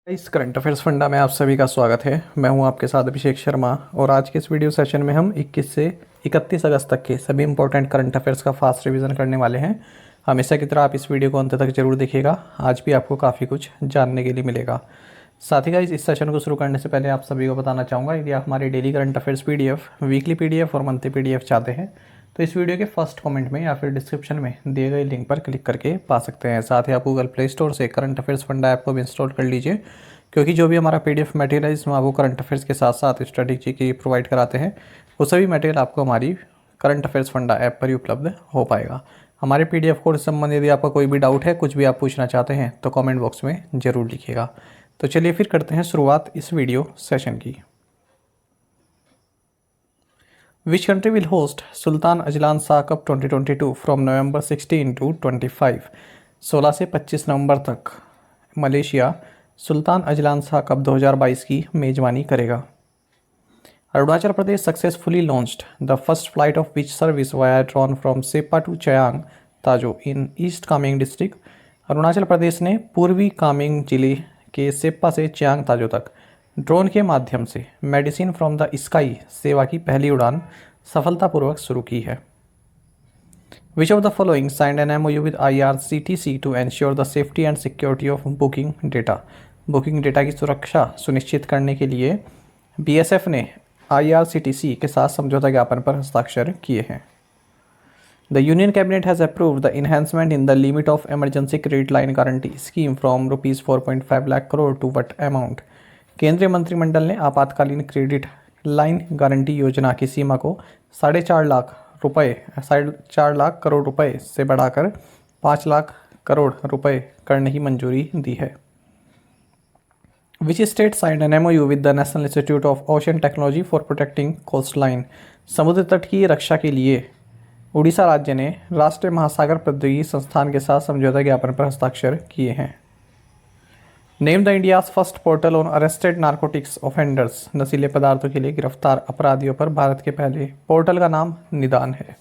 इस current affairs funda में आप सभी का स्वागत है। मैं हूं आपके साथ अभिषेक शर्मा और आज के इस वीडियो सेशन में हम 21 से 31 अगस्त तक के सभी इंपॉर्टेंट करंट अफेयर्स का फास्ट रिवीजन करने वाले हैं। हमेशा की तरह आप इस वीडियो को अंत तक जरूर देखिएगा, आज भी आपको काफ़ी कुछ जानने के लिए मिलेगा। साथ ही इस सेशन को शुरू करने से पहले आप सभी को बताना चाहूँगा, यदि आप हमारे daily current affairs PDF, weekly PDF और मंथली PDF चाहते हैं तो इस वीडियो के फर्स्ट कमेंट में या फिर डिस्क्रिप्शन में दिए गए लिंक पर क्लिक करके पा सकते हैं। साथ ही आप गूगल प्ले स्टोर से करंट अफेयर्स फंडा ऐप को भी इंस्टॉल कर लीजिए, क्योंकि जो भी हमारा PDF मटेरियल है इसमें आपको करंट अफेयर्स के साथ साथ स्ट्रेटेजी की प्रोवाइड कराते हैं, वो सभी मटेरियल आपको हमारी करंट अफेयर्स फंडा ऐप पर ही उपलब्ध हो पाएगा। हमारे PDF कोर्स से संबंधित यदि आपका कोई भी डाउट है, कुछ भी आप पूछना चाहते हैं तो कमेंट बॉक्स में ज़रूर लिखिएगा। तो चलिए फिर करते हैं शुरुआत इस वीडियो सेशन की। Which country will host Sultan Azlan Shah cup 2022 from November 16 to 25? 16 से 25 नवंबर तक Malaysia Sultan Azlan Shah cup 2022 की मेज़बानी करेगा। Arunachal Pradesh successfully launched the first flight of which service via drone from Seppa to Chayang Tajo in East Kameng district. Arunachal Pradesh ने पूर्वी कामेंग जिले के सेप्पा से चयांग ताजो तक ड्रोन के माध्यम से मेडिसिन फ्रॉम द स्काई सेवा की पहली उड़ान सफलतापूर्वक शुरू की है। Which of the following signed an MOU with IRCTC to ensure the safety and security of booking data? Booking data की सुरक्षा सुनिश्चित करने के लिए BSF ने IRCTC के साथ समझौता ज्ञापन पर हस्ताक्षर किए हैं। The Union Cabinet has approved the enhancement in the limit of emergency credit line guarantee scheme from rupees 4.5 lakh crore to what amount? केंद्रीय मंत्रिमंडल ने आपातकालीन क्रेडिट लाइन गारंटी योजना की सीमा को 4.5 लाख करोड़ रुपए से बढ़ाकर 5 लाख करोड़ रुपए करने की मंजूरी दी है। Which state signed an MOU with the National Institute of Ocean Technology for protecting coastline? समुद्र तट की रक्षा के लिए उड़ीसा राज्य ने राष्ट्रीय महासागर प्रौद्योगिकी संस्थान के साथ समझौता ज्ञापन पर हस्ताक्षर किए हैं। Name the India's first portal on arrested narcotics offenders. नशीले पदार्थों के लिए गिरफ्तार अपराधियों पर भारत के पहले पोर्टल का नाम निदान है।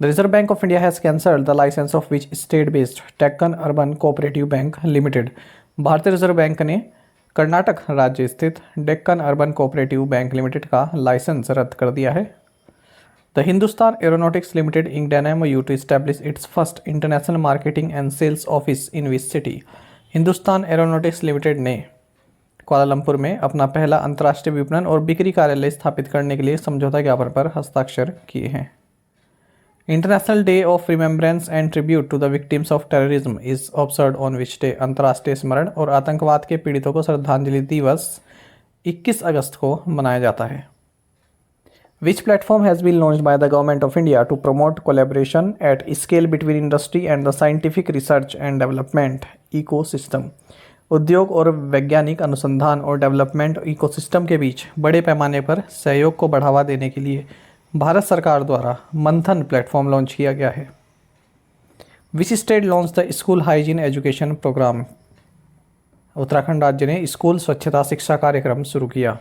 The Reserve Bank of India has cancelled the licence of which state based Deccan Urban Cooperative Bank Limited. भारतीय रिजर्व बैंक ने कर्नाटक राज्य स्थित Deccan Urban Cooperative Bank Limited का लाइसेंस रद्द कर दिया है। The Hindustan Aeronautics Limited inked an MOU to establish its first international marketing and sales office in which city? Hindustan Aeronautics Limited ने कुआलालंपुर में अपना पहला अंतर्राष्ट्रीय विपणन और बिक्री कार्यालय स्थापित करने के लिए समझौता ज्ञापन पर हस्ताक्षर किए हैं। International Day of Remembrance and Tribute to the Victims of Terrorism is observed on which day? अंतर्राष्ट्रीय स्मरण और आतंकवाद के पीड़ितों को श्रद्धांजलि दिवस 21 अगस्त को मनाया जाता है। Which platform has been launched by the Government of India to promote collaboration at scale between industry and the scientific research and development ecosystem? उद्योग और वैज्ञानिक अनुसंधान और डेवलपमेंट इकोसिस्टम के बीच बड़े पैमाने पर सहयोग को बढ़ावा देने के लिए भारत सरकार द्वारा मंथन प्लेटफॉर्म लॉन्च किया गया है। Which state launched the school hygiene education programme? Uttarakhand राज्य ने स्कूल स्वच्छता शिक्षा कार्यक्रम शुरू किया।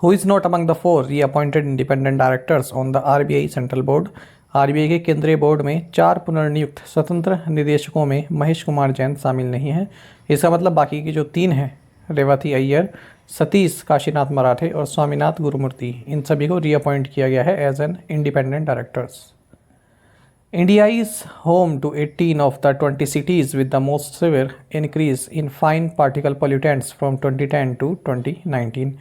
Who is not among the 4 reappointed independent directors on the RBI Central Board? RBI के केंद्रीय बोर्ड में 4 पुनर्नियुक्त स्वतंत्र निदेशकों में महेश कुमार जैन शामिल नहीं है। इसका मतलब बाकी की जो 3 हैं, रेवती अय्यर, सतीश काशीनाथ मराठे और स्वामीनाथ गुरुमूर्ति, इन सभी को रीअपॉइंट किया गया है as an independent directors. India is home to 18 of the 20 cities with the most severe increase in fine particle pollutants from 2010 to 2019।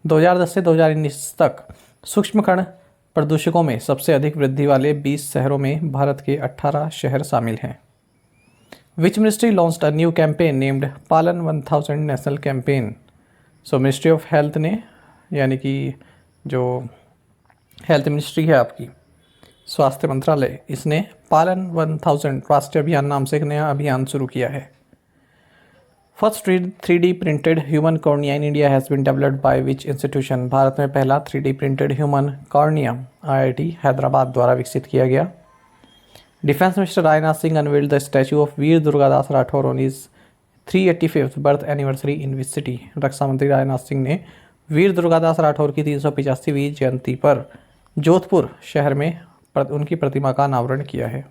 2010 से 2019 तक सूक्ष्म कण प्रदूषकों में सबसे अधिक वृद्धि वाले 20 शहरों में भारत के 18 शहर शामिल हैं। Which ministry launched a new campaign named पालन 1000 national campaign? So ministry of health ने, यानी कि जो हेल्थ मिनिस्ट्री है आपकी, स्वास्थ्य मंत्रालय, इसने पालन 1000 राष्ट्रीय अभियान नाम से एक नया अभियान शुरू किया है। First 3D printed human cornea in India has been developed by which institution? Bharat में पहला 3D printed human cornea IIT Hyderabad द्वारा विकसित किया गया। Defence minister Rajnath Singh unveiled the statue of Veer Durgadas Rathore on his 385th birth anniversary in which city? रक्षा मंत्री राजनाथ सिंह ने वीर दुर्गादास राठौर की 385वीं जयंती पर जोधपुर शहर में उनकी प्रतिमा का अनावरण किया है।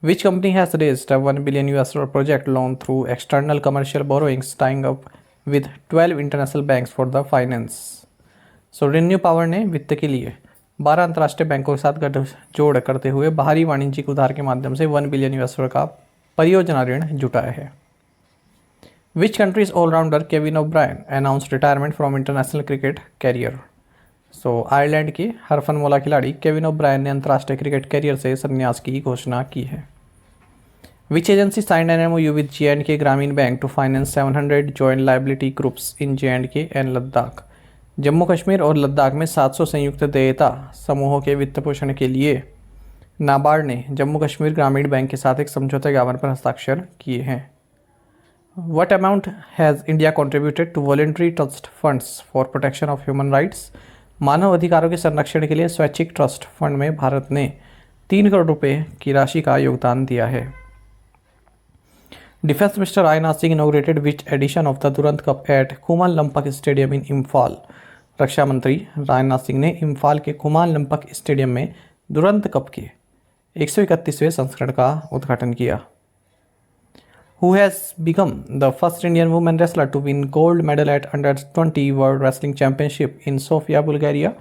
Which company has raised a $1 billion project loan through external commercial borrowings, tying up with 12 international banks for the finance? So renew power ने वित्त के लिए 12 अंतर्राष्ट्रीय बैंकों के साथ गठजोड़ करते हुए बाहरी वाणिज्यिक उधार के माध्यम से $1 बिलियन का परियोजना ऋण जुटाया है। Which country's all-rounder Kevin O'Brien announced retirement from international cricket career? So Ireland के हरफनमौला खिलाड़ी केविन ओब्रायन ने अंतर्राष्ट्रीय क्रिकेट करियर से संन्यास की घोषणा की है। Which agency signed an MOU with J&K Grameen Bank to finance 700 joint liability groups in J&K and Ladakh? Jammu Kashmir और लद्दाख में 700 संयुक्त देयता समूहों के वित्त पोषण के लिए नाबार्ड ने जम्मू कश्मीर ग्रामीण बैंक के साथ एक समझौता ज्ञापन पर हस्ताक्षर किए हैं। What amount has India contributed to voluntary trust funds for protection of human rights? मानव अधिकारों के संरक्षण के लिए स्वैच्छिक ट्रस्ट फंड में भारत ने 3 करोड़ रुपए की राशि का योगदान दिया है। Defence minister Rajnath Singh inaugurated which edition of the Durand cup at Khuman Lampak stadium in Imphal? रक्षा मंत्री राजनाथ सिंह ने इम्फाल के कुमाल लंपक स्टेडियम में दुरंत कप के 131वें संस्करण का उद्घाटन किया। Who has become the first Indian woman wrestler to win gold medal at Under-20 World Wrestling Championship in Sofia, Bulgaria?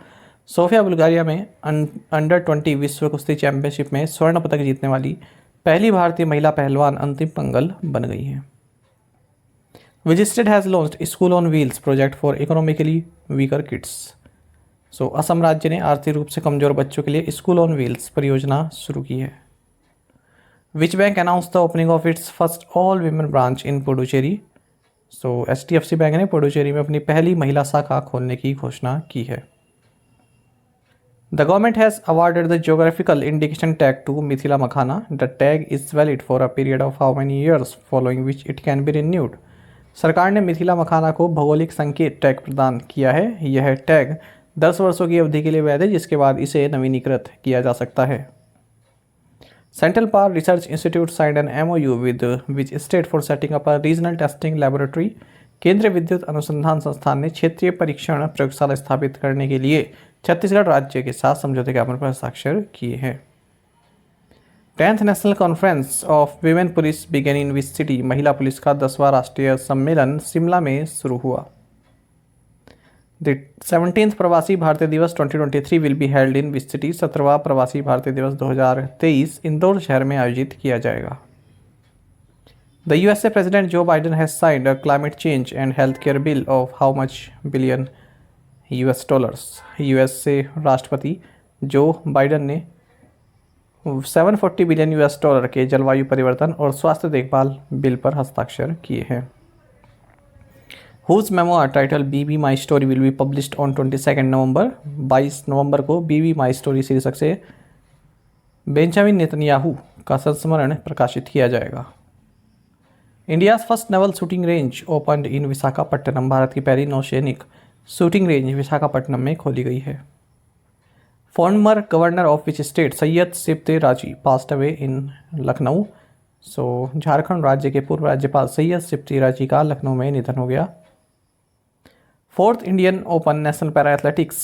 Sofia Bulgaria में अंडर-20 विश्व कुश्ती चैंपियनशिप में स्वर्ण पदक जीतने वाली पहली भारतीय महिला पहलवान अंतिम पंगल बन गई हैं। Which state has launched School on Wheels project for economically weaker kids? सो असम राज्य ने आर्थिक रूप से कमजोर बच्चों के लिए स्कूल ऑन व्हील्स परियोजना शुरू की है। Which bank announced the opening of its first all-women branch in Puducherry? So HDFC bank ने पुडुचेरी में अपनी पहली महिला शाखा खोलने की घोषणा की है। The government has awarded the geographical indication tag to Mithila Makhana. The tag is valid for a period of how many years, following which it can be renewed? सरकार ने मिथिला मखाना को भौगोलिक संकेत टैग प्रदान किया है। यह टैग 10 वर्षों की अवधि के लिए वैध है, जिसके बाद इसे नवीनीकृत किया जा सकता है। Central Power Research Institute signed an MOU with which state for setting up a regional testing laboratory? केंद्रीय विद्युत अनुसंधान संस्थान ने क्षेत्रीय परीक्षण प्रयोगशाला स्थापित करने के लिए छत्तीसगढ़ राज्य के साथ समझौते ज्ञापन पर हस्ताक्षर किए हैं। 10th national conference of women police begin in which city? महिला पुलिस का 10वां राष्ट्रीय सम्मेलन शिमला में शुरू हुआ। द 17th प्रवासी Bharatiya Divas 2023 will be held in which city? 17वां प्रवासी भारतीय दिवस 2023 इंदौर शहर में आयोजित किया जाएगा। The USA President Joe Biden has signed a climate change and healthcare bill of how much billion US dollars? USA राष्ट्रपति जो बाइडन ने 740 बिलियन US डॉलर के जलवायु परिवर्तन और स्वास्थ्य देखभाल बिल पर हस्ताक्षर किए हैं। Whose memoir title BB My Story will be published on 22nd November? 22 नवंबर को BB My Story शीर्षक से बेंजामिन नेतन्याहू का संस्मरण प्रकाशित किया जाएगा। India first naval shooting range opened इन विशाखापट्टनम? भारत की पहली नौसैनिक शूटिंग रेंज विशाखापट्टनम में खोली गई है। Former governor of which state Syed Sibte Razi passed away in Lucknow? So Jharkhand राज्य के पूर्व राज्यपाल सैयद सिप्ते राजी का लखनऊ में निधन हो गया। 4th Indian open national para athletics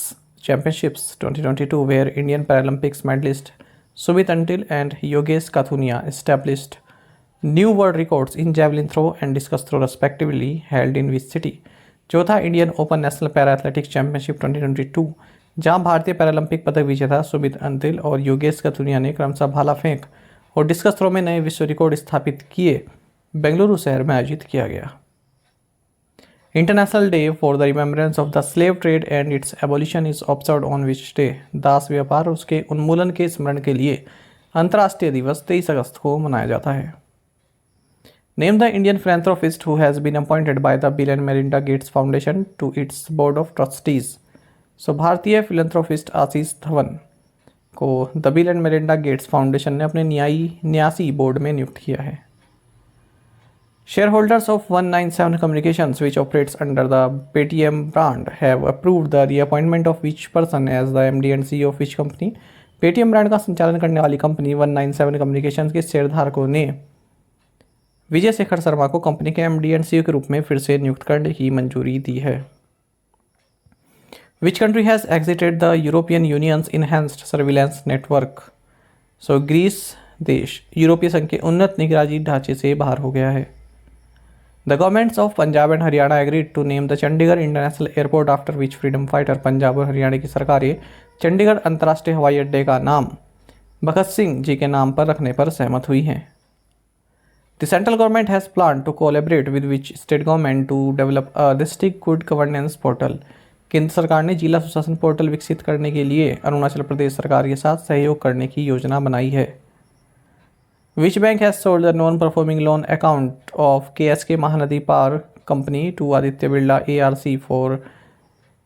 championships 2022 where Indian Paralympics medallist Sumit Antil and Yogesh Kathuniya established new world records in javelin throw and discus throw respectively held in which city? चौथा Indian open national para athletics championship 2022 जहां भारतीय Paralympic पदक विजेता सुमित अंतिल और योगेश काथुनिया ने क्रमशः भाला फेंक और डिस्कस थ्रो में नए विश्व रिकॉर्ड स्थापित किए, बेंगलुरु शहर में आयोजित किया गया। International day for the remembrance of the slave trade and its abolition is observed on which day? दास व्यापार और उसके उन्मूलन के स्मरण के लिए अंतर्राष्ट्रीय दिवस 23 अगस्त को मनाया जाता है। Name the Indian philanthropist who has been appointed by the Bill and Melinda Gates Foundation to its board of trustees? सो भारतीय फिलैंथ्रोपिस्ट आशीष धवन को the bill and Melinda Gates foundation ने अपने न्यासी बोर्ड में नियुक्त किया है। Share holders of 197 Communications which operates under the Paytm brand have approved the reappointment of which person as the MD and CEO of which company? Paytm brand का संचालन करने वाली कंपनी 197 कम्युनिकेशंस के शेयरधारकों ने विजय शेखर शर्मा को कंपनी के एमडी एंड सीईओ के रूप में फिर से नियुक्त करने की मंजूरी दी है। Which country has exited the European Union's enhanced surveillance network? So Greece देश यूरोपीय संघ के उन्नत निगरानी ढांचे से बाहर हो गया है। The governments of Punjab and Haryana agreed to name the Chandigarh international airport after which freedom fighter. Punjab और हरियाणा की सरकारें चंडीगढ़ अंतर्राष्ट्रीय हवाई अड्डे का नाम भगत सिंह जी के नाम पर रखने पर सहमत हुई हैं। The central government has planned to collaborate with which state government to develop a district good governance portal। केंद्र सरकार ने जिला सुशासन पोर्टल विकसित करने के लिए अरुणाचल प्रदेश सरकार के साथ सहयोग करने की योजना बनाई है। Which bank has sold the non-performing loan account of KSK Mahanadi power company to Aditya Birla ARC for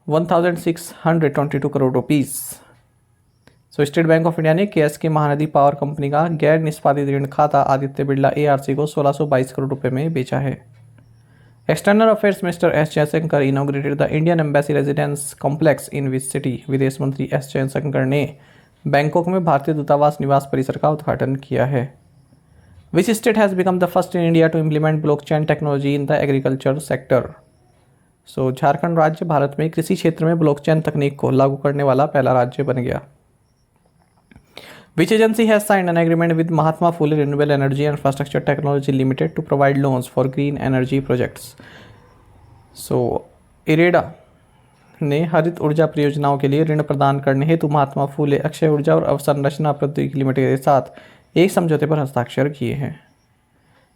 1,622 crore rupees. State bank of India ने KSK महानदी पावर कंपनी का गैर निष्पादित ऋण खाता आदित्य बिरला ARC को 1622 करोड़ रुपए में बेचा है। External affairs minister S Jaishankar inaugurated the Indian embassy residence complex in which city. विदेश मंत्री एस जयशंकर ने बैंकॉक में भारतीय दूतावास निवास परिसर का उद्घाटन किया है। Which state has become the first in India to implement blockchain technology in the agriculture sector. Jharkhand राज्य भारत में कृषि क्षेत्र में ब्लॉकचेन तकनीक को लागू करने वाला पहला राज्य बन गया। Which agency has signed an agreement with Mahatma Phule Renewable Energy Infrastructure Technology Limited to provide loans for green energy projects? IREDA ने हरित ऊर्जा परियोजनाओं के लिए ऋण प्रदान करने हेतु महात्मा फूले अक्षय ऊर्जा और अवसंरचना प्रौद्योगिकी लिमिटेड के साथ एक समझौते पर हस्ताक्षर किए हैं।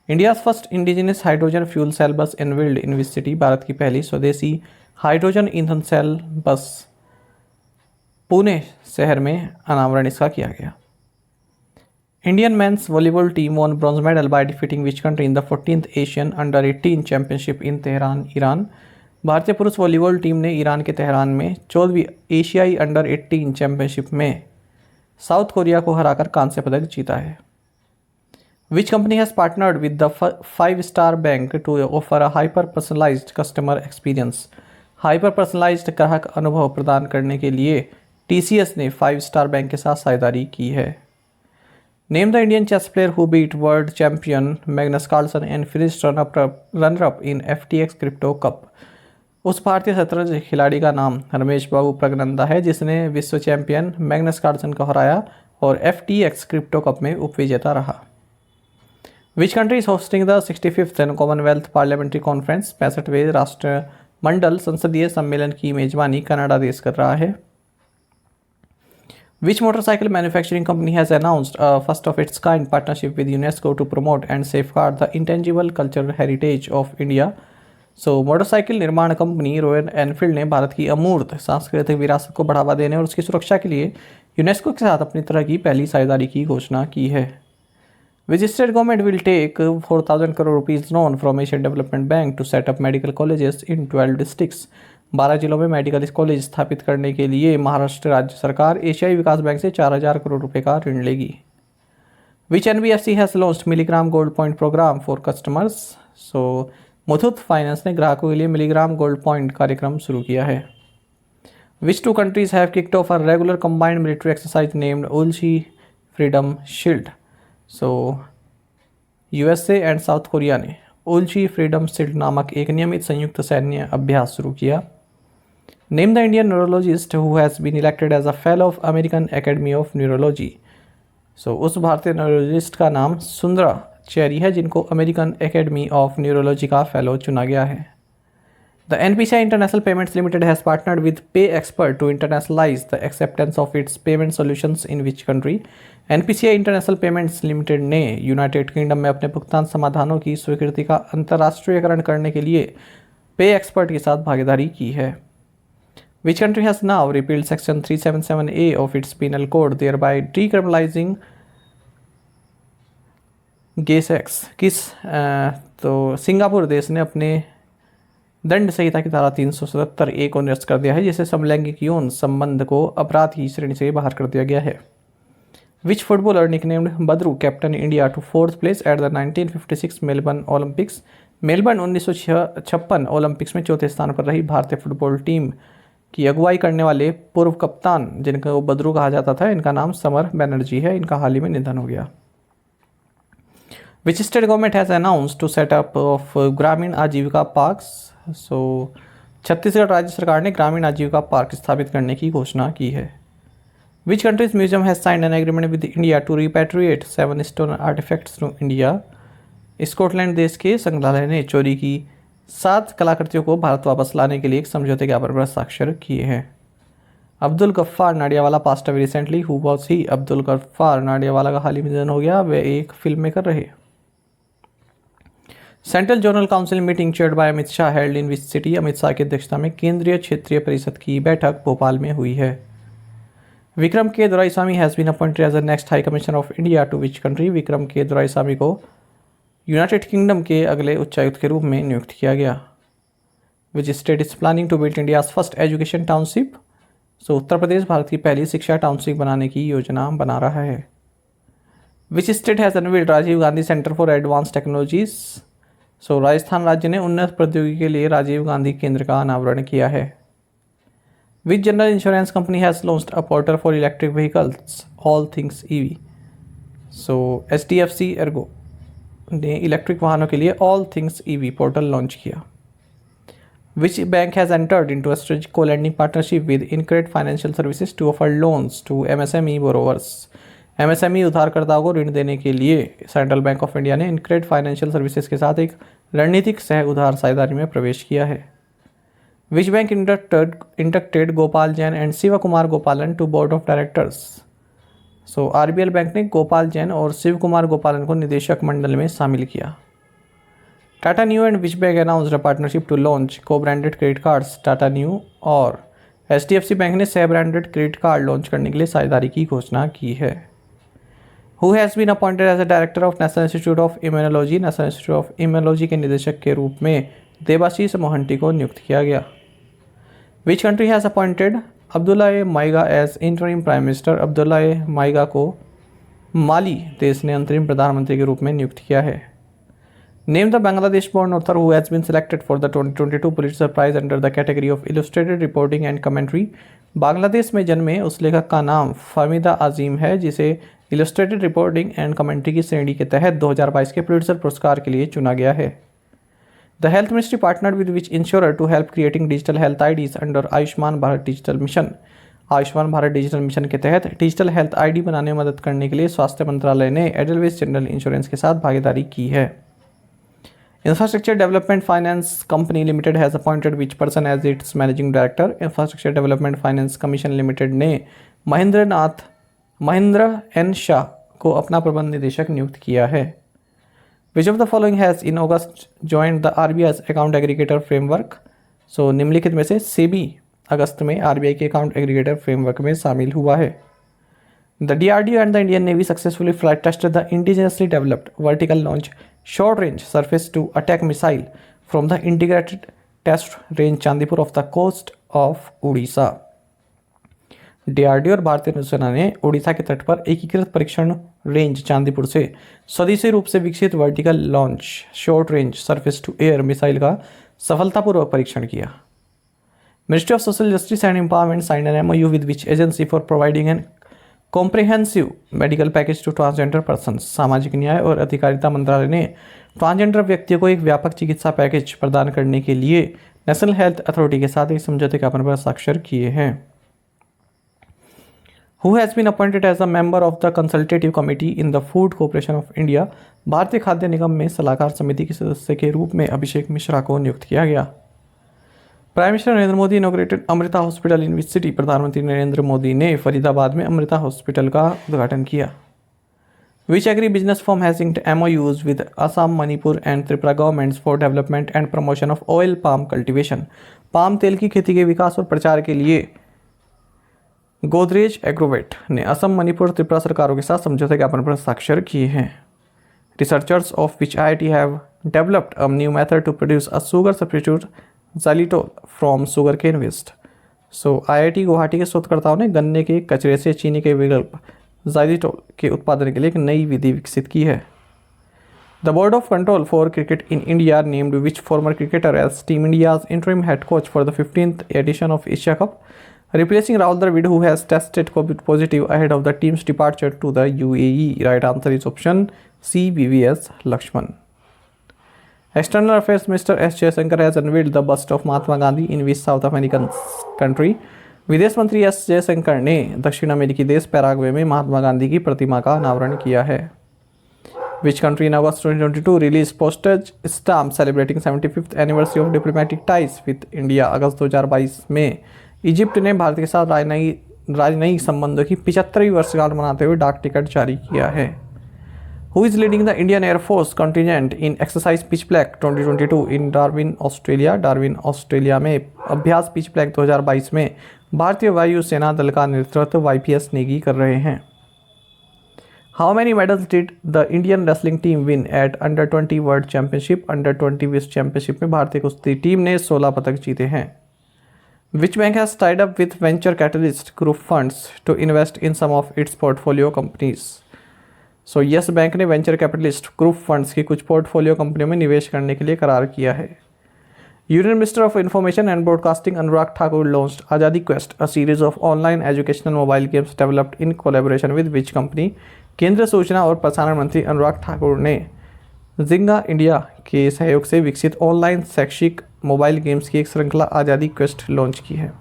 India first indigenous hydrogen fuel cell bus unveiled in which city. Bharat की पहली स्वदेशी हाइड्रोजन ईंधन सेल बस पुणे शहर में अनावरण इसका किया गया। Indian men's volleyball team won bronze medal by defeating which country in the 14th Asian Under-18 Championship in Tehran, Iran. भारतीय पुरुष वॉलीबॉल टीम ने ईरान के तेहरान में 14वीं एशियाई अंडर-18 चैंपियनशिप में साउथ कोरिया को हराकर कांस्य पदक जीता है। Which company has partnered with the 5-star bank to offer a hyper-personalized customer experience? Hyper personalised ग्राहक अनुभव प्रदान करने के लिए TCS ने 5-star बैंक के साथ साझेदारी की है। Name the Indian chess player who beat world champion Magnus Carlsen and finished runner-up in FTX Crypto Cup। उस भारतीय शतरंज खिलाड़ी का नाम रमेश बाबू प्रगनंदा है जिसने विश्व चैंपियन मैग्नस कार्लसन को हराया और FTX क्रिप्टो कप में उपविजेता रहा। Which country is hosting the 65th Commonwealth parliamentary conference. 65वें राष्ट्रमंडल संसदीय सम्मेलन की मेजबानी कनाडा देश कर रहा है। Which motorcycle manufacturing company has announced a first of its kind partnership with UNESCO to promote and safeguard the intangible cultural heritage of India? Motorcycle निर्माण कंपनी रॉयल एनफील्ड ने भारत की अमूर्त सांस्कृतिक विरासत को बढ़ावा देने और उसकी सुरक्षा के लिए यूनेस्को के साथ अपनी तरह की पहली साझेदारी की घोषणा की है। Which state government will take 4,000 crore rupees loan from Asian Development Bank to set up medical colleges in 12 districts? 12 जिलों में मेडिकल कॉलेज स्थापित करने के लिए महाराष्ट्र राज्य सरकार एशियाई विकास बैंक से 4,000 करोड़ रुपए का ऋण लेगी। Which NBFC has launched milligram gold point program for customers. Muthoot Finance ने ग्राहकों के लिए मिलीग्राम गोल्ड पॉइंट कार्यक्रम शुरू किया है। Which two countries have kicked off a regular combined military exercise named Ulchi Freedom Shield? USA and south Korea ने उल्ची freedom shield नामक एक नियमित संयुक्त सैन्य अभ्यास शुरू किया। Name the Indian neurologist who has been elected as a fellow of American academy of neurology. उस भारतीय न्यूरोलॉजिस्ट का नाम सुंदरा चेरी है जिनको अमेरिकन एकेडमी ऑफ न्यूरोलॉजी का फेलो चुना गया है। The NPCI international payments limited has partnered with PayXpert to internationalise the acceptance of its payment solutions in which country. NPCI international payments limited ने यूनाइटेड किंगडम में अपने भुगतान समाधानों की स्वीकृति का अंतर्राष्ट्रीयकरण करने के लिए पे एक्सपर्ट के साथ भागीदारी की है। Which country has now repealed section 377A of its penal code thereby decriminalizing gay sex. Singapore देश ने अपने दंड संहिता की धारा 377A को निरस्त कर दिया है जिससे समलैंगिक यौन संबंध को अपराध की श्रेणी से बाहर कर दिया गया है। Which footballer nicknamed Badru captain India to 4th place at the 1956 Melbourne Olympics. Melbourne 1956 Olympics में चौथे स्थान पर रही भारतीय फुटबॉल टीम की अगुवाई करने वाले पूर्व कप्तान जिनका बद्रू कहा जाता था इनका नाम समर बनर्जी है। इनका हाल ही में निधन हो गया। Which state government has announced to set up of ग्रामीण आजीविका पार्क्स। छत्तीसगढ़ राज्य सरकार ने ग्रामीण आजीविका पार्क स्थापित करने की घोषणा की है। Which country's museum has signed an agreement with India to repatriate 7 stone artifacts to India? Scotland देश के संग्रहालय ने चोरी की 7 कलाकृतियों को भारत वापस लाने के लिए एक समझौते ज्ञापन पर हस्ताक्षर किए हैं। Abdul Gaffar Nadiadwala passed away recently. Who was he? Abdul Gaffar Nadiadwala का हाल ही में निधन हो गया। वे एक फिल्म मेकर रहे। Central zonal council meeting chaired by Amit Shah held in which city? Amit Shah की अध्यक्षता में केंद्रीय क्षेत्रीय परिषद की बैठक भोपाल में हुई है। Vikram K Doraiswamy has been appointed as the next high commissioner of India to which country? Vikram K Doraiswamy को यूनाइटेड किंगडम के अगले उच्चायुक्त के रूप में नियुक्त किया गया। Which state is planning to build India's first education township? So Uttar Pradesh Bharat की पहली शिक्षा टाउनशिप बनाने की योजना बना रहा है। Which state has unveiled Rajiv Gandhi centre for advance technologies? So Rajasthan राज्य ने उन्नत प्रौद्योगिकी के लिए राजीव गांधी केंद्र का अनावरण किया है। Which general insurance company has launched a portal for electric vehicles all things EV? So HDFC Ergo ने इलेक्ट्रिक वाहनों के लिए all things EV portal launch किया। Which bank has entered into a strategic co-lending partnership with InCred financial services to offer loans to MSME borrowers? MSME उधारकर्ताओं को ऋण देने के लिए सेंट्रल बैंक ऑफ इंडिया ने इनक्रेड फाइनेंशियल सर्विसेज के साथ एक रणनीतिक सह उधार साझेदारी में प्रवेश किया है। Which bank inducted Gopal Jain and Shiv Kumar Gopalan to board of directors? So RBL bank ने गोपाल जैन और शिव कुमार गोपालन को निदेशक मंडल में शामिल किया। Tata Neu and which bank announced a partnership to launch co-branded credit cards? Tata Neu और HDFC बैंक ने सह ब्रांडेड क्रेडिट कार्ड लॉन्च करने के लिए साझेदारी की घोषणा की है। Who has been appointed as a director of national institute of immunology? National institute of immunology के निदेशक के रूप में देबाशीष मोहंती को नियुक्त किया गया। Which country has appointed Abdullah Maiga as interim prime minister? Abdullah Maiga को माली देश ने अंतरिम प्रधानमंत्री के रूप में नियुक्त किया है। Name the Bangladesh born author who has been selected for the 2022 Pulitzer prize under the category of illustrated reporting and commentary? Bangladesh में जन्मे उस लेखक का नाम फहमीदा अजीम है जिसे इलस्ट्रेटेड रिपोर्टिंग एंड कमेंट्री की श्रेणी के तहत 2022 के पुलिट्जर पुरस्कार के लिए चुना गया है। The health ministry partner with which insurer to help creating digital health IDs under Ayushman Bharat digital mission? Ayushman Bharat digital mission के तहत डिजिटल हेल्थ ID बनाने में मदद करने के लिए स्वास्थ्य मंत्रालय ने एडलवेस जनरल इंश्योरेंस के साथ भागीदारी की है। Infrastructure development finance company limited has appointed which person as its managing director? Infrastructure development finance commission limited ने महेंद्र N शाह को अपना प्रबंध निदेशक नियुक्त किया है। Which of the following has in August joined the RBI's account aggregator framework? So निम्नलिखित में से सेबी अगस्त में RBI के अकाउंट एग्रीगेटर फ्रेमवर्क में शामिल हुआ है। The DRDO and the Indian navy successfully flight tested the indigenously developed vertical launch short range surface to attack missile from the integrated test range Chandipur off the coast of Orissa. DRDO और भारतीय नौसेना ने उड़ीसा के तट पर एकीकृत परीक्षण रेंज चांदीपुर से स्वदेशी रूप से विकसित vertical launch short range surface to air missile का सफलतापूर्वक परीक्षण किया। Ministry of social justice and empowerment signed an MOU with which agency for providing an comprehensive medical package to transgender person? सामाजिक न्याय और अधिकारिता मंत्रालय ने ट्रांसजेंडर व्यक्तियों को एक व्यापक चिकित्सा पैकेज प्रदान करने के लिए नेशनल हेल्थ अथॉरिटी के साथ एक समझौते ज्ञापन पर हस्ताक्षर किए हैं। Who has been appointed as a member of the consultative committee in the Food Corporation of India? भारतीय खाद्य निगम में सलाहकार समिति के सदस्य के रूप में अभिषेक मिश्रा को नियुक्त किया गया। Prime minister Narendra Modi inaugurated Amrita hospital in which city? प्रधानमंत्री नरेंद्र मोदी ने फरीदाबाद में अमृता हॉस्पिटल का उद्घाटन किया। Which agribusiness firm has inked MOUs with Assam, Manipur and Tripura governments for development and promotion of oil palm cultivation? Palm तेल की खेती के विकास और प्रचार के लिए गोदरेज एग्रोवेट ने असम, मणिपुर, त्रिपुरा सरकारों के साथ समझौते ज्ञापन पर हस्ताक्षर किए हैं। Researchers of which IIT have developed a new method to produce a sugar substitute xylitol from sugar cane waste? So IIT Guwahati के शोधकर्ताओं ने गन्ने के कचरे से चीनी के विकल्प ज़ाइलिटोल के उत्पादन के लिए एक नई विधि विकसित की है। The board of control for cricket in India named which former cricketer as team India's interim head coach for the 15th edition of Asia cup? Replacing Rahul Dravid, who has tested COVID positive ahead of the team's departure to the UAE. Right answer is option C, VVS Lakshman. External Affairs Minister S. Jaishankar has unveiled the bust of Mahatma Gandhi in which South American country? विदेश मंत्री S Jaishankar ने दक्षिण अमेरिकी देश Paraguay में महात्मा गांधी की प्रतिमा का अनावरण किया है। Which country in August 2022 released postage stamp celebrating 75th anniversary of diplomatic ties with India? अगस्त 2022 में इजिप्ट ने भारत के साथ राजनयिक संबंधों की 75वीं वर्षगांठ मनाते हुए डाक टिकट जारी किया है। Who is leading the Indian Air Force contingent in exercise Pitch Black 2022 in Darwin, Australia? Darwin Australia में अभ्यास पिच ब्लैक 2022 में भारतीय वायु सेना दल का नेतृत्व वाईपीएस नेगी कर रहे हैं। How many medals did the Indian wrestling team win at Under 20 World Championship? Under 20 विश्व चैंपियनशिप में भारतीय कुश्ती टीम ने 16 पदक जीते हैं। Which bank has tied up with venture capitalist group funds to invest in some of its portfolio companies? So yes bank ने venture capitalist group funds की कुछ पोर्टफोलियो कंपनियों में निवेश करने के लिए करार किया है। Union minister of information and broadcasting Anurag Thakur launched Azadi quest, a series of online educational mobile games developed in collaboration with which company? केंद्रीय सूचना और प्रसारण मंत्री अनुराग ठाकुर ने जिंगा इंडिया के सहयोग से विकसित ऑनलाइन शैक्षिक मोबाइल गेम्स की एक श्रृंखला आज़ादी क्वेस्ट लॉन्च की है।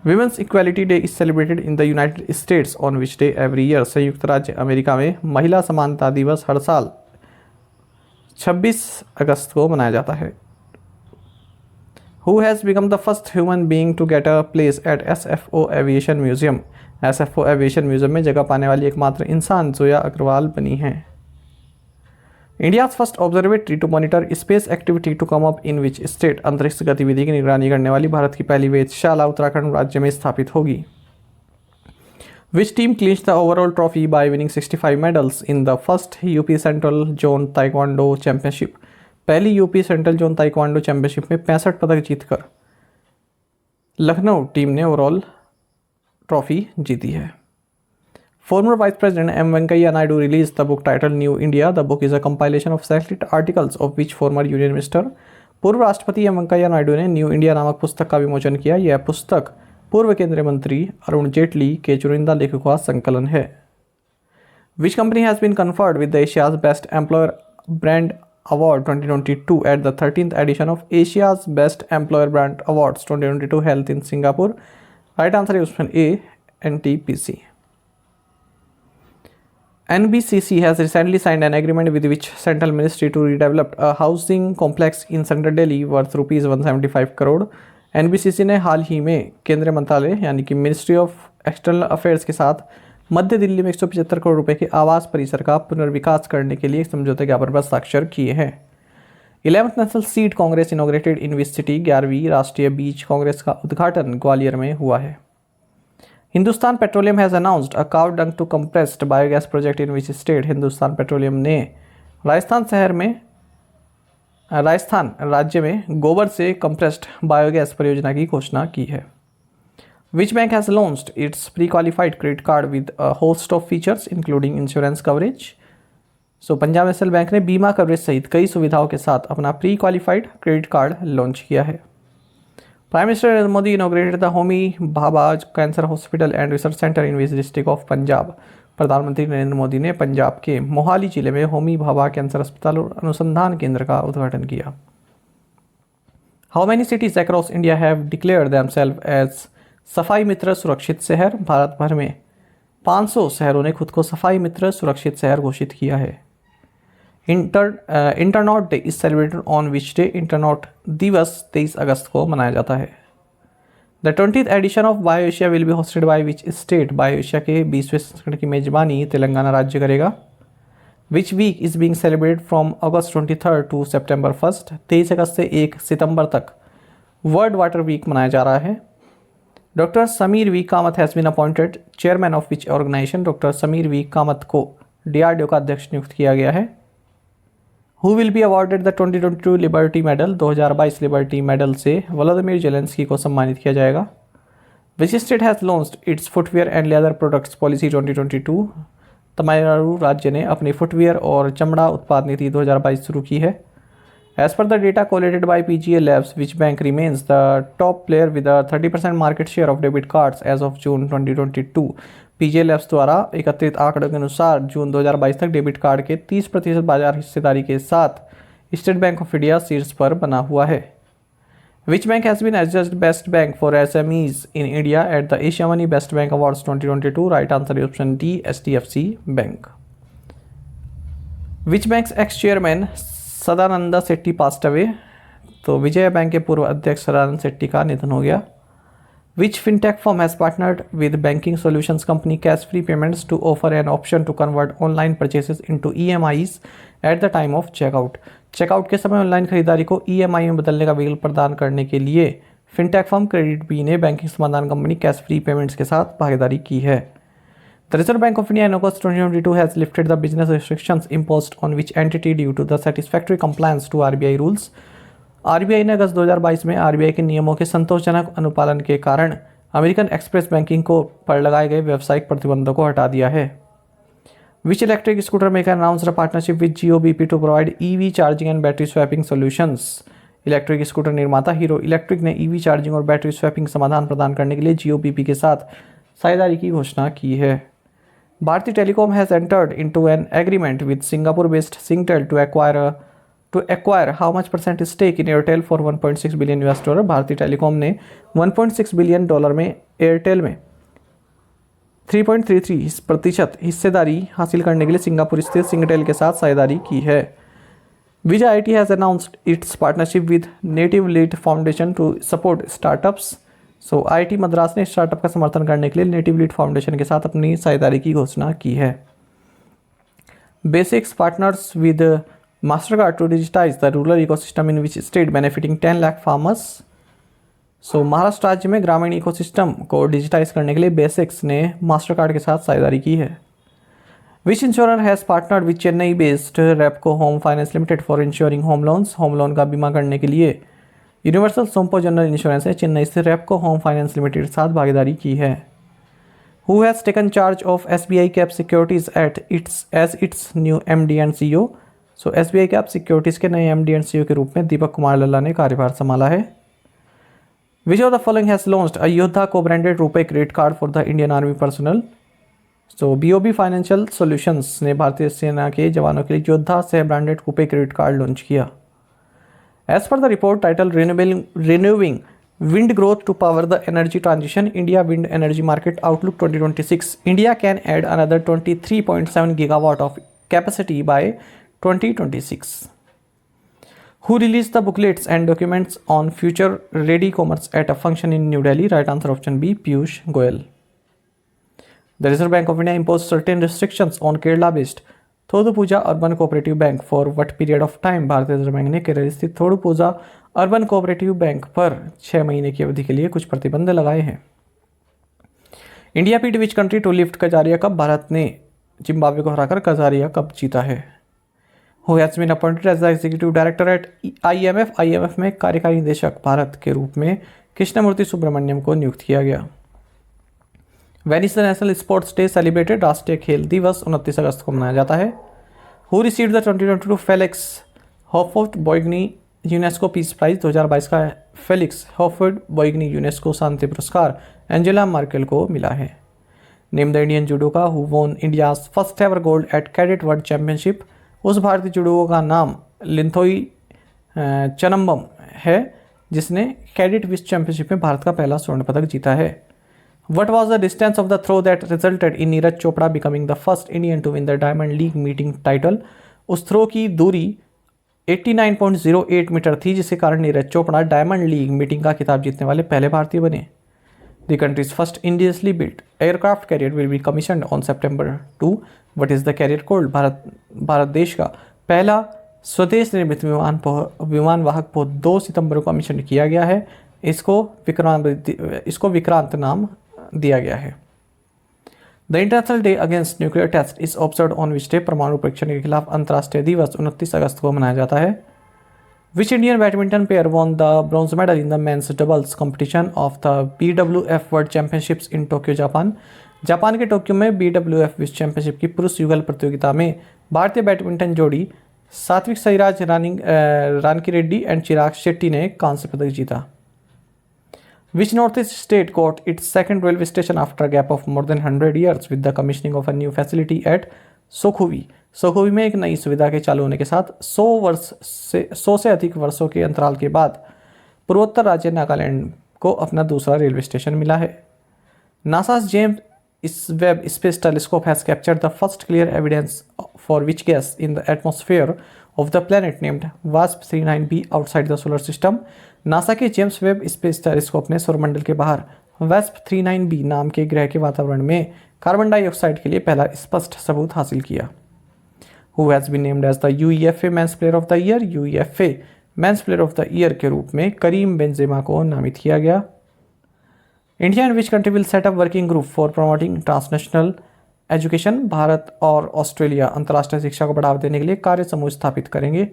Women's equality day is celebrated in the United states on which day every year? संयुक्त राज्य अमेरिका में महिला समानता दिवस हर साल 26 अगस्त को मनाया जाता है। Who has become the first human being to get a place at SFO Aviation Museum? SFO Aviation Museum में जगह पाने वाली एकमात्र इंसान जोया अग्रवाल बनी हैं। India's first observatory to monitor space activity to come up in which state? अंतरिक्ष गतिविधि की निगरानी करने वाली भारत की पहली वेधशाला उत्तराखंड राज्य में स्थापित होगी। Which team clinched the overall trophy by winning 65 medals in the first UP Central Zone Taekwondo Championship? पहली UP central zone taekwondo championship में 65 पदक जीतकर लखनऊ टीम ने ओवरऑल ट्रॉफी जीती है। Former vice president M Venkaiah Naidu release the book title new India. The book is a compilation of selected articles of which former union minister? पूर्व राष्ट्रपति M Venkaiah Naidu ने new India नामक पुस्तक का विमोचन किया। यह पुस्तक पूर्व केंद्रीय मंत्री अरुण जेटली के चुनिंदा लेखकों का संकलन है। Which company has been conferred with the Asia's best employer brand Award 2022 at the 13th edition of Asia's Best Employer Brand Awards 2022 held in Singapore? Right answer is option A, NTPC. NBCC has recently signed an agreement with which central ministry to redevelop a housing complex in central Delhi worth rupees 175 crore? NBCC ने हाल ही में केंद्रीय मंत्रालय यानी कि ministry of external affairs के साथ मध्य दिल्ली में 175 करोड़ रुपए के आवास परिसर का पुनर्विकास करने के लिए समझौते ज्ञापन पर हस्ताक्षर किए हैं। 11th national seed Congress inaugurated in which city? 11वीं राष्ट्रीय बीज कांग्रेस का उद्घाटन ग्वालियर में हुआ है। Hindustan Petroleum has announced a cow dung to compressed biogas project in which state? Hindustan Petroleum ने राजस्थान राज्य में गोबर से कंप्रेस्ड बायोगैस परियोजना की घोषणा की है। Which bank has launched its pre-qualified credit card with a host of features including insurance coverage? So Punjab national bank ने बीमा कवरेज सहित कई सुविधाओं के साथ अपना pre qualified credit card launch किया है। Prime minister Narendra Modi inaugurated the Homi Bhabha cancer hospital and research centre in which district of Punjab? प्रधानमंत्री नरेंद्र मोदी ने पंजाब के मोहाली जिले में होमी भाभा कैंसर अस्पताल और अनुसंधान केंद्र का उद्घाटन किया। How many cities across India have declared themselves as सफाई मित्र सुरक्षित शहर? भारत भर में 500 शहरों ने खुद को सफाई मित्र सुरक्षित शहर घोषित किया है। Internaut day is celebrated on which day? Internaut दिवस 23 अगस्त को मनाया जाता है। The 20th edition of BioAsia will be hosted by which state? BioAsia के 20वें संस्करण की मेजबानी तेलंगाना राज्य करेगा। Which week is being celebrated from August 23 to September 1? 23 अगस्त से 1 सितंबर तक वर्ल्ड वाटर वीक मनाया जा रहा है। Doctor Sameer V Kamat has been appointed chairman of which organization? Doctor Sameer V Kamat को डीआरडीओ का अध्यक्ष नियुक्त किया गया है। Who will be awarded the 2022 liberty medal? 2022 liberty medal से व्लादिमीर जेलेंस्की को सम्मानित किया जाएगा। Which state has launched its footwear and leather products policy 2022? Tamil Nadu राज्य ने अपनी फुटवेयर और चमड़ा उत्पाद नीति 2022 शुरू की है। As per the data collated by PGA Labs, which bank remains the top player with a 30% market share of debit cards as of June 2022? PGA Labs द्वारा एकत्रित आंकड़ों के अनुसार जून 2022 तक डेबिट कार्ड के 30% बाजार हिस्सेदारी के साथ स्टेट बैंक ऑफ इंडिया शीर्ष पर बना हुआ है। Which bank has been adjudged best bank for SMEs in India at the Asia Money Best Bank Awards 2022? Right answer is option D, HDFC Bank. Which bank's ex-chairman Sadananda Shetty passed away? तो Vijaya bank के पूर्व अध्यक्ष सदानंद सेट्टी का निधन हो गया. Which fintech firm has partnered with banking solutions company Cash-Free Payments to offer an option to convert online purchases into EMIs at the time of checkout? Checkout के समय ऑनलाइन खरीदारी को EMI में बदलने का विकल्प प्रदान करने के लिए फिनटेक फर्म क्रेडिट बी ने बैंकिंग समाधान कंपनी कैश फ्री पेमेंट्स के साथ भागीदारी की है. The Reserve Bank of India in August 2022 has lifted the business restrictions imposed on which entity due to the satisfactory compliance to RBI rules? RBI ने अगस्त 2022 में RBI के नियमों के संतोषजनक अनुपालन के कारण अमेरिकन एक्सप्रेस बैंकिंग को पर लगाए गए व्यावसायिक प्रतिबंधों को हटा दिया है. Which electric scooter maker announced a partnership with GeoBP to provide EV charging and battery swapping solutions? Electric scooter निर्माता हीरो इलेक्ट्रिक ने EV चार्जिंग और बैटरी स्वैपिंग समाधान प्रदान करने के लिए GeoBP के साथ साझेदारी की घोषणा की है. Bharti Telecom has entered into an agreement with Singapore-based Singtel to acquire how much % stake in Airtel for $1.6 billion US. Bharti Telecom ने $1.6 बिलियन में एयरटेल में 3.33% हिस्सेदारी हासिल करने के लिए सिंगापुर स्थित सिंगटेल के साथ साझेदारी की है. विजय IIT has announced its partnership with Native Lead Foundation to support startups. So IIT Madras ने स्टार्टअप का समर्थन करने के लिए नेटिव लीड फाउंडेशन के साथ अपनी साझेदारी की घोषणा की है. Basix partners with Mastercard to digitise the rural ecosystem in which state benefiting 10 lakh farmers. So Maharashtra राज्य में ग्रामीण इकोसिस्टम को डिजिटाइज करने के लिए बेसिक्स ने मास्टरकार्ड के साथ साझेदारी की है. Which insurer has partnered with Chennai based Repco home finance limited for insuring home loans. Home loan का बीमा करने के लिए यूनिवर्सल सोम्पो जनरल इंश्योरेंस ने चेन्नई से रेपको होम फाइनेंस लिमिटेड के साथ भागीदारी की है. Who has taken charge of SBI cap securities as its new MD and CEO. So SBI cap securities के नए MD एंड CEO के रूप में दीपक कुमार लल्ला ने कार्यभार संभाला है. Which of the following has launched a Yodha co-branded RuPay credit card for the Indian Army personnel? So BOB Financial Solutions ने भारतीय सेना के जवानों के लिए योद्धा सह branded RuPay credit card launch किया. As per the report titled Renewing Wind Growth to Power the Energy Transition, India Wind Energy Market Outlook 2026, India can add another 23.7 gigawatt of capacity by 2026. Who released the booklets and documents on future ready commerce at a function in New Delhi? Right answer option B, Piyush Goyal. The Reserve Bank of India imposed certain restrictions on Kerala-based Thodupuja Urban Cooperative Bank for what period of time? भारतीय Reserve Bank ने केरल स्थित थोडुपुजा urban Cooperative bank पर 6 महीने की अवधि के लिए कुछ प्रतिबंध लगाए हैं. India beat which country to lift Kajaria cup. भारत ने जिम्बाब्वे को हराकर कजारिया कप जीता है. Who has been appointed as the executive director at IMF? IMF में कार्यकारी निदेशक भारत के रूप में कृष्णमूर्ति सुब्रमण्यम को नियुक्त किया गया. When is the National Sports Day celebrated? राष्ट्रीय खेल दिवस 29 अगस्त को मनाया जाता है. Who received the 2022 Felix Houphouët-Boigny UNESCO peace prize? 2022 का फेलिक्स हॉफवर्ड-बोइग्नी यूनेस्को शांति पुरस्कार एंजेला मार्केल को मिला है. Name the Indian judoka who won India's first ever gold eight cadet world championship. उस भारतीय जुडोका का नाम लिंथोई चनम्बम है जिसने कैडेट विश्व चैंपियनशिप में भारत का पहला स्वर्ण पदक जीता है. What was the distance of the throw that resulted in Neeraj Chopra becoming the first Indian to win the Diamond League meeting title? उस थ्रो की दूरी 89.08 मीटर थी जिसके कारण Neeraj Chopra diamond league meeting का खिताब जीतने वाले पहले भारतीय बने. The country's first indigenously built aircraft carrier will be commissioned on September 2. What is the carrier called? Bharat देश का पहला स्वदेश निर्मित विमान वाहक पोत 2 सितंबर को कमीशन किया गया है. इसको विक्रांत नाम दिया गया है. The international day against nuclear test is observe on which day? परमाणु परीक्षण के खिलाफ अंतर्राष्ट्रीय दिवस 29 अगस्त को मनाया जाता है. Which Indian badminton player won the bronze medal in the men's doubles competition of the BWF world championships in Tokyo Japan? Japan के टोक्यो में BWF विश्व चैंपियनशिप की पुरुष युगल प्रतियोगिता में भारतीय बैडमिंटन जोड़ी सात्विक साईराज रानकी रेड्डी एंड चिराग शेट्टी ने कांस्य पदक जीता. Which northeast state got its second railway station after a gap of more than 100 years with the commissioning of a new facility at Sokhuvi? सोखोवी में एक नई सुविधा के चालू होने के साथ 100 से अधिक वर्षों के अंतराल के बाद पूर्वोत्तर राज्य नागालैंड को अपना दूसरा रेलवे स्टेशन मिला है। NASA's James Webb Space Telescope has captured the first clear evidence for witch gas in the atmosphere of the planet named WASP-39b outside the solar system। NASA के जेम्स वेब स्पेस टेलीस्कोप ने सौरमंडल के बाहर WASP-39b नाम के ग्रह के वातावरण में कार्बन डाइऑक्साइड के लिए पहला स्पष्ट सबूत हासिल किया। Who has been named as the UEFA Men's Player of the Year? UEFA Men's Player of the Year के रूप में करीम बेंजेमा को नामित किया गया। India and which country will set up working group for promoting transnational education? Bharat और Australia अंतर्राष्ट्रीय शिक्षा को बढ़ावा देने के लिए कार्य समूह स्थापित करेंगे।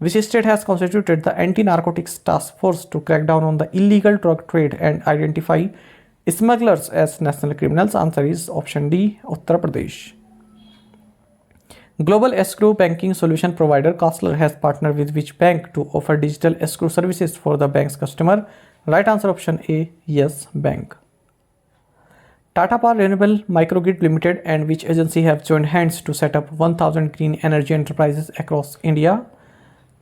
Which state has constituted the anti narcotics task force to crack down on the illegal drug trade and identify smugglers as national criminals? Answer is option D, Uttar Pradesh. Global escrow banking solution provider Castler has partnered with which bank to offer digital escrow services for the bank's customer? Right answer option A, Yes Bank. Tata Power Renewable Microgrid Limited and which agency have joined hands to set up 1000 green energy enterprises across India?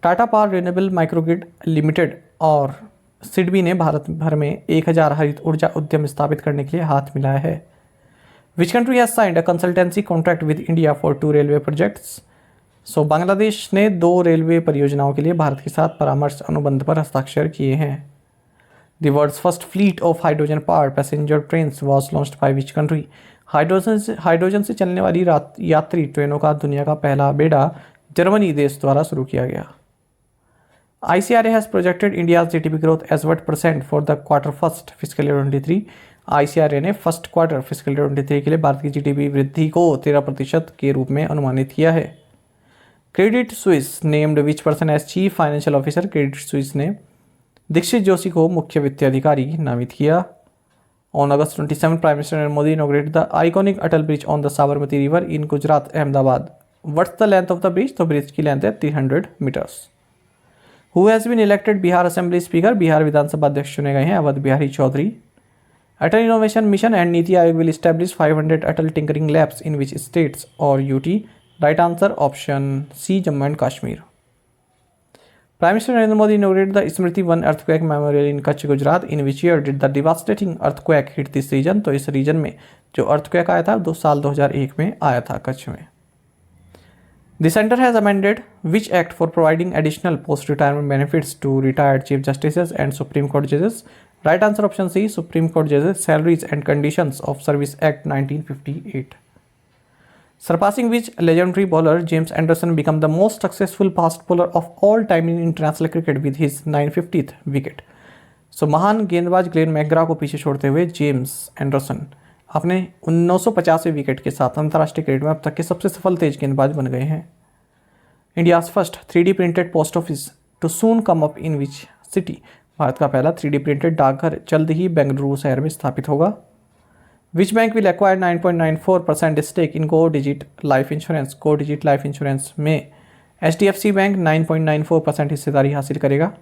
Tata Power Renewable Microgrid Limited और सिडबी ने भारत भर में 1000 हरित ऊर्जा उद्यम स्थापित करने के लिए हाथ मिलाया है। Which country has signed a consultancy contract with India for 2 railway projects? So Bangladesh ने 2 रेलवे परियोजनाओं के लिए भारत के साथ परामर्श अनुबंध पर हस्ताक्षर किए हैं। The world's first fleet of hydrogen-powered passenger trains was launched by which country? Hydrogen से चलने वाली यात्री ट्रेनों का दुनिया का पहला बेड़ा जर्मनी देश द्वारा शुरू किया गया। ICRA has projected India's GDP growth as what % for the quarter first fiscal year 23? ICRA ने फर्स्ट क्वार्टर फिजिकल ईयर 23 के लिए भारत की जीडीपी वृद्धि को 13% के रूप में अनुमानित किया है। Credit Suisse named which person as chief financial officer? Credit Suisse ने दीक्षित जोशी को मुख्य वित्तीय अधिकारी नामित किया। On August 27 prime minister Narendra Modi inaugurated the iconic Atal bridge on the Sabarmati river in Gujarat Ahmedabad. What's the length of the bridge? तो ब्रिज की लेंथ है 300 metres. Who has been elected Bihar assembly speaker? Bihar विधानसभा अध्यक्ष चुने गए हैं Awadh Bihari Chaudhary. Atal Innovation Mission and Niti Aayog will establish 500 Atal Tinkering Labs in which states or UT? Right answer option C, Jammu and Kashmir. Prime Minister Narendra Modi inaugurated the Smriti One Earthquake Memorial in Kutch, Gujarat. In which year did the devastating earthquake hit this region? तो इस reason में जो earthquake आया था 2001 में आया था कच्छ में। The center has amended which act for providing additional post-retirement benefits to retired Chief Justices and Supreme Court judges? Right answer option C, Supreme Court Judges Salaries and Conditions of Service Act 1958. Surpassing which legendary bowler James Anderson became the most successful fast bowler of all time in international cricket with his 950th wicket? So महान गेंदबाज Glenn McGrath को पीछे छोड़ते हुए James Anderson अपने 950वें wicket के साथ अंतर्राष्ट्रीय क्रिकेट में अब तक के सबसे सफल तेज गेंदबाज बन गए हैं। India's first 3D printed post office too soon come up in which city? Bharat का पहला 3D प्रिंटेड डाकघर जल्द ही बेंगलुरु शहर में स्थापित होगा। Which bank will acquire 9.94% stake in Go Digit life insurance? Go Digit life insurance में HDFC बैंक 9.94% हिस्सेदारी हासिल करेगा।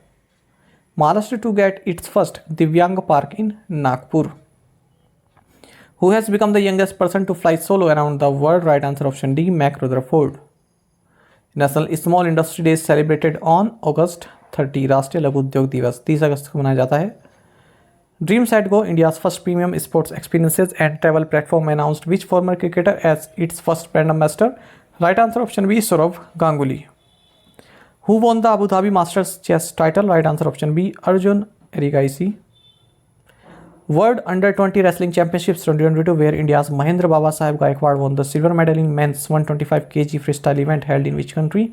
Maharashtra to get its first divyang park in Nagpur. Who has become the youngest person to fly solo around the world? Right answer option D, Mack Rutherford. National small industry day celebrated on August 30। राष्ट्रीय लघु उद्योग दिवस 30 अगस्त को मनाया जाता है। Dream Set Go India's first premium sports experiences and travel platform announced which former cricketer as its first brand ambassador? Right answer option B, Sourav Ganguly. Who won the Abu Dhabi Masters chess title? Right answer option B, Arjun Erigaisi. World under 20 wrestling championships 2022 where India's Mahendra Baba Saheb Gaikwad won the silver medal in men's 125 kg freestyle event held in which country?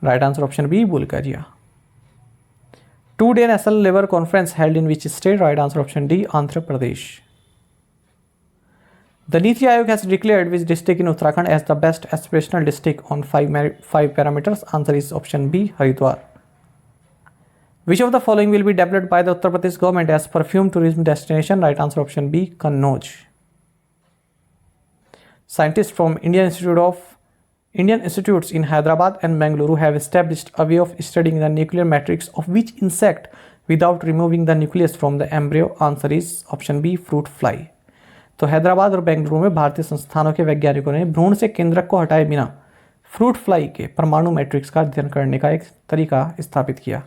Right answer option B, Bulgaria. 2-day National Labour Conference held in which state? Right answer option D, Andhra Pradesh. The Niti Aayog has declared which district in Uttarakhand as the best aspirational district on 5 parameters? Answer is option B, Haridwar. Which of the following will be developed by the Uttar Pradesh government as perfume tourism destination? Right answer option B, Kannauj. Scientists from Indian institutes in Hyderabad and Bengaluru have established a way of studying the nuclear matrix of which insect without removing the nucleus from the embryo? Answer is option B, fruit fly. तो हैदराबाद और बेंगलुरु में भारतीय संस्थानों के वैज्ञानिकों ने भ्रूण से केंद्रक को हटाए बिना फ्रूट फ्लाई के परमाणु मैट्रिक्स का अध्ययन करने का एक तरीका स्थापित किया।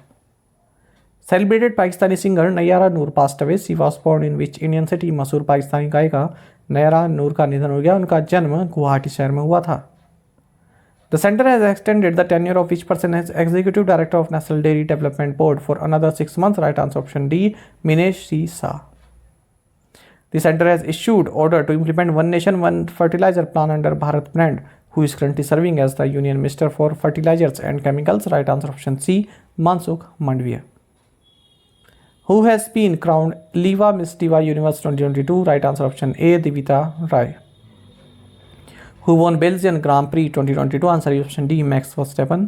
Celebrated Pakistani singer Nayara Noor passed away. She was born in which Indian city? मशहूर पाकिस्तानी गायिका नयरा नूर का निधन हो गया। उनका जन्म गुवाहाटी शहर में हुआ था। The center has extended the tenure of each person as executive director of National Dairy Development Board for another 6 months. Right answer option D, Minesh C. Shah. The center has issued order to implement One Nation One Fertilizer plan under Bharat brand. Who is currently serving as the Union Minister for Fertilizers and Chemicals? Right answer option C, Mansukh Mandviya. Who has been crowned Liva Miss Diva Universe 2022? Right answer option A, Divita Rai. Who won Belgian Grand Prix 2022? Answer option D, Max Verstappen.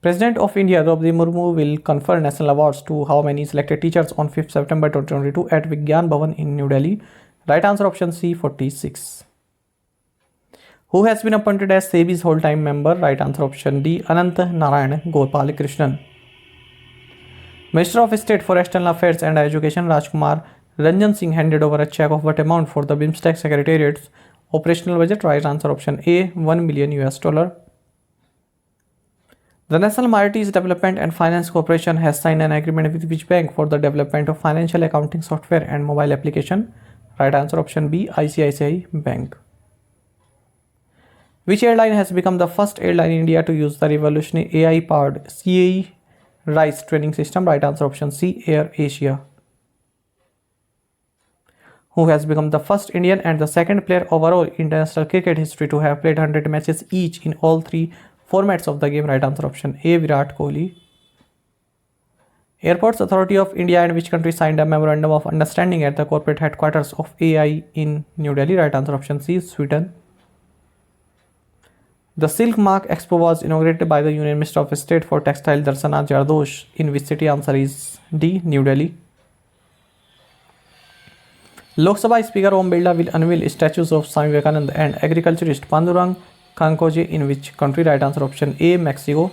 President of India Draupadi Murmu will confer national awards to how many selected teachers on 5th September 2022 at Vigyan Bhavan in New Delhi? Right answer option C, 46. Who has been appointed as SEBI's whole-time member? Right answer option D, Anant Narayan Gopal Krishnan. Minister of State for External Affairs and Education Rajkumar Ranjan Singh handed over a check of what amount for the BIMSTEC Secretariat's operational budget? Right answer option A, $1 million. The National Minorities Development and Finance Corporation has signed an agreement with which bank for the development of financial accounting software and mobile application? Right answer option B, ICICI Bank. Which airline has become the first airline in India to use the revolutionary AI-powered CAE RISE training system? Right answer option C, Air Asia. Who has become the first Indian and the second player overall in international cricket history to have played 100 matches each in all 3 formats of the game? Right answer option A, Virat Kohli. Airports Authority of India and which country signed a memorandum of understanding at the corporate headquarters of AI in New Delhi? Right answer option C, Sweden. The Silk Mark Expo was inaugurated by the Union Minister of State for Textile Darshana Jardosh in which city? Answer is D, New Delhi. Lok Sabha Speaker Om Birla will unveil statues of Swami Vivekananda and agriculturist Pandurang Kankoje in which country? Right answer option A, Mexico.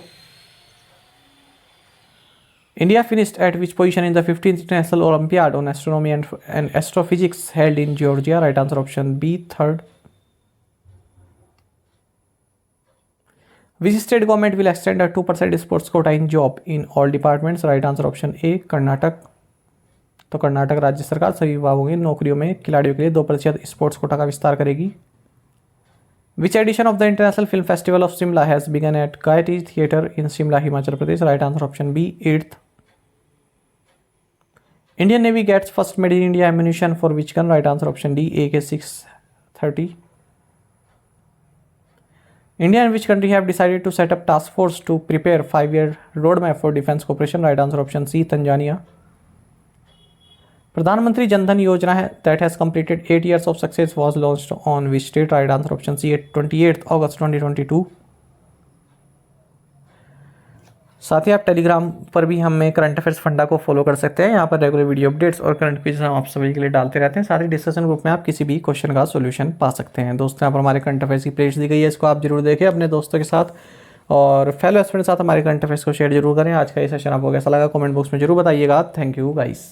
India finished at which position in the 15th International Olympiad on Astronomy and Astrophysics held in Georgia? Right answer option B, 3rd. Which state government will extend a 2% sports quota in job in all departments? Right answer option A, Karnataka. तो कर्नाटक राज्य सरकार सभी विभागों की नौकरियों में खिलाड़ियों के लिए 2% स्पोर्ट्स कोटा का विस्तार करेगी। Which edition of the International Film Festival of Shimla has begun at Gaiety Theatre in Shimla, Himachal Pradesh? Right answer option B, 8th. Indian Navy gets first made in India ammunition for which gun? Right answer option D, AK-630. India and which country have decided to set up task force to prepare 5-year roadmap for defense cooperation? Right answer option C, Tanzania. Pradhan Mantri Jan Dhan Yojana that has completed 8 years of success was launched on which date? Right answer option C, 28th August 2022. साथ ही आप Telegram पर भी हमें current affairs funda को follow कर सकते हैं। यहाँ पर रेगुलर वीडियो अपडेट्स और करंट क्विज हम आप सभी के लिए डालते रहते हैं। साथ ही डिस्कशन ग्रुप में आप किसी भी क्वेश्चन का सॉल्यूशन पा सकते हैं। दोस्तों यहाँ पर हमारे करंट अफेयर्स की प्लेलिस्ट दी गई है, इसको आप जरूर देखें अपने दोस्तों के साथ और फेलो स्टूडेंट के साथ हमारे करंट अफेयर्स को शेयर जरूर करें। आज का ये सेशन आपको कैसा लगा कमेंट बॉक्स में जरूर बताइएगा। Thank you guys.